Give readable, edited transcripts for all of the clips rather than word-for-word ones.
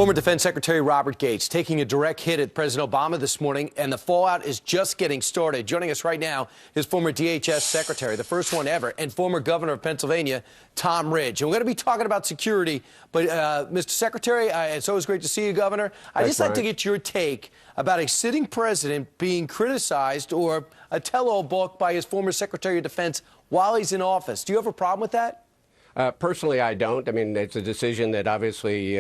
Former Defense Secretary Robert Gates taking a direct hit at President Obama this morning, and the fallout is just getting started. Joining us right now is former DHS Secretary, the first one ever, and former Governor of Pennsylvania, Tom Ridge. And we're going to be talking about security, but Mr. Secretary, it's always great to see you, Governor. I'd just like to get your take about a sitting president being criticized or a tell-all book by his former Secretary of Defense while he's in office. Do you have a problem with that? Personally, I don't. I mean, it's a decision that obviously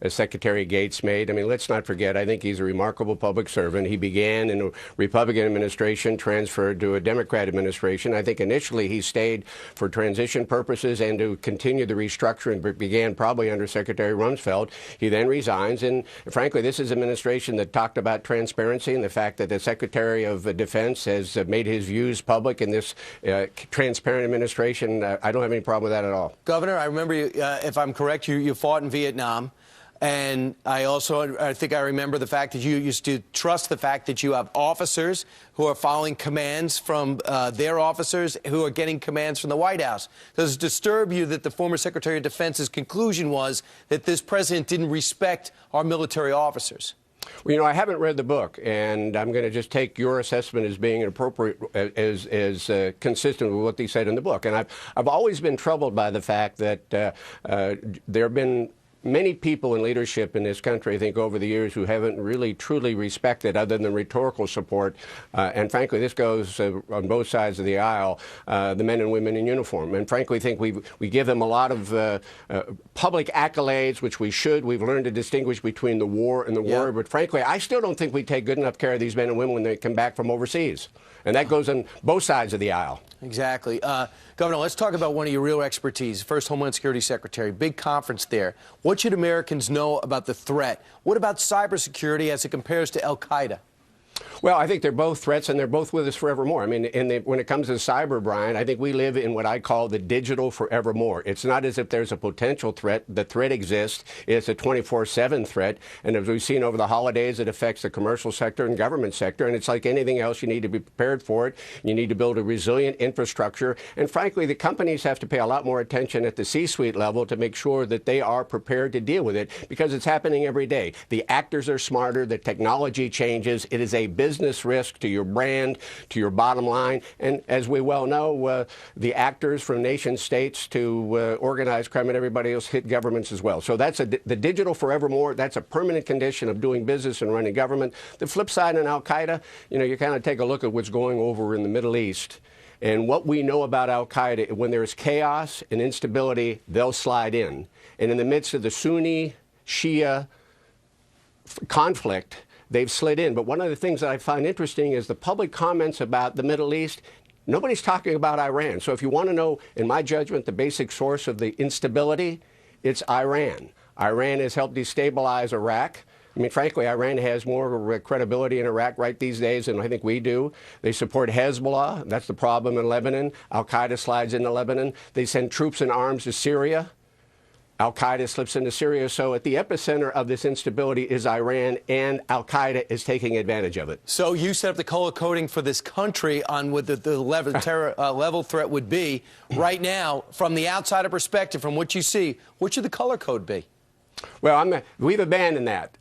Secretary Gates made. I mean, let's not forget, I think he's a remarkable public servant. He began in a Republican administration, transferred to a Democrat administration. I think initially he stayed for transition purposes and to continue the restructuring, but began probably under Secretary Rumsfeld. He then resigns, and frankly, this is an administration that talked about transparency and the fact that the Secretary of Defense has made his views public in this transparent administration. I don't have any problem with that at all. Governor, I remember you, if I'm correct, you fought in Vietnam. And I think I remember the fact that you used to trust the fact that you have officers who are following commands from their officers who are getting commands from the White House. Does it disturb you that the former Secretary of Defense's conclusion was that this president didn't respect our military officers? Well, you know, I haven't read the book, and I'm going to just take your assessment as being appropriate, as consistent with what they said in the book. And I've always been troubled by the fact that there have been many people in leadership in this country, I think, over the years who haven't really truly respected, other than rhetorical support, and frankly, this goes on both sides of the aisle, the men and women in uniform. And frankly, I think we give them a lot of public accolades, which we should. We've learned to distinguish between the war and the war, but frankly, I still don't think we take good enough care of these men and women when they come back from overseas. And that goes on both sides of the aisle. Exactly. Governor, let's talk about one of your real expertise, first Homeland Security Secretary. Big conference there. What should Americans know about the threat? What about cybersecurity as it compares to al-Qaeda? Well, I think they're both threats, and they're both with us forevermore. I mean, when it comes to cyber, Brian, I think we live in what I call the digital forevermore. It's not as if there's a potential threat. The threat exists. It's a 24/7 threat. And as we've seen over the holidays, it affects the commercial sector and government sector. And it's like anything else, you need to be prepared for it. You need to build a resilient infrastructure. And frankly, the companies have to pay a lot more attention at the C-suite level to make sure that they are prepared to deal with it, because it's happening every day. The actors are smarter. The technology changes. It is a business risk to your brand, to your bottom line. And as we well know, the actors from nation states to organized crime and everybody else hit governments as well. So that's the digital forevermore. That's a permanent condition of doing business and running government. The flip side in al-Qaeda, you know, you kind of take a look at what's going over in the Middle East. And what we know about al-Qaeda, when there's chaos and instability, they'll slide in. And in the midst of the Sunni-Shia conflict, they've slid in. But one of the things that I find interesting is the public comments about the Middle East. Nobody's talking about Iran. So if you want to know, in my judgment, the basic source of the instability, it's Iran. Iran has helped destabilize Iraq. I mean, frankly, Iran has more credibility in Iraq right these days than I think we do. They support Hezbollah. That's the problem in Lebanon. Al-Qaeda slides into Lebanon. They send troops and arms to Syria. Al-Qaeda slips into Syria. So at the epicenter of this instability is Iran, and Al-Qaeda is taking advantage of it. So you set up the color coding for this country on what the level threat would be. Right now, from the outsider perspective, from what you see, what should the color code be? Well, we've abandoned that.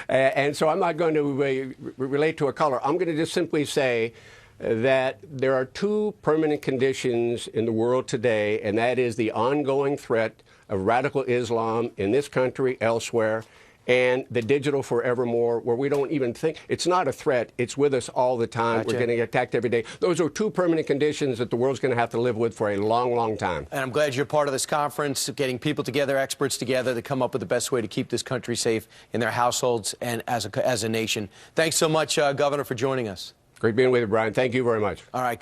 And so I'm not going to relate to a color. I'm going to just simply say that there are two permanent conditions in the world today, and that is the ongoing threat of radical Islam in this country, elsewhere, and the digital forevermore, where we don't even think it's not a threat. It's with us all the time. Gotcha. We're getting attacked every day. Those are two permanent conditions that the world's going to have to live with for a long, long time. And I'm glad you're part of this conference, getting people together, experts together, to come up with the best way to keep this country safe in their households and as a nation. Thanks so much, Governor, for joining us. Great being with you, Brian. Thank you very much. All right.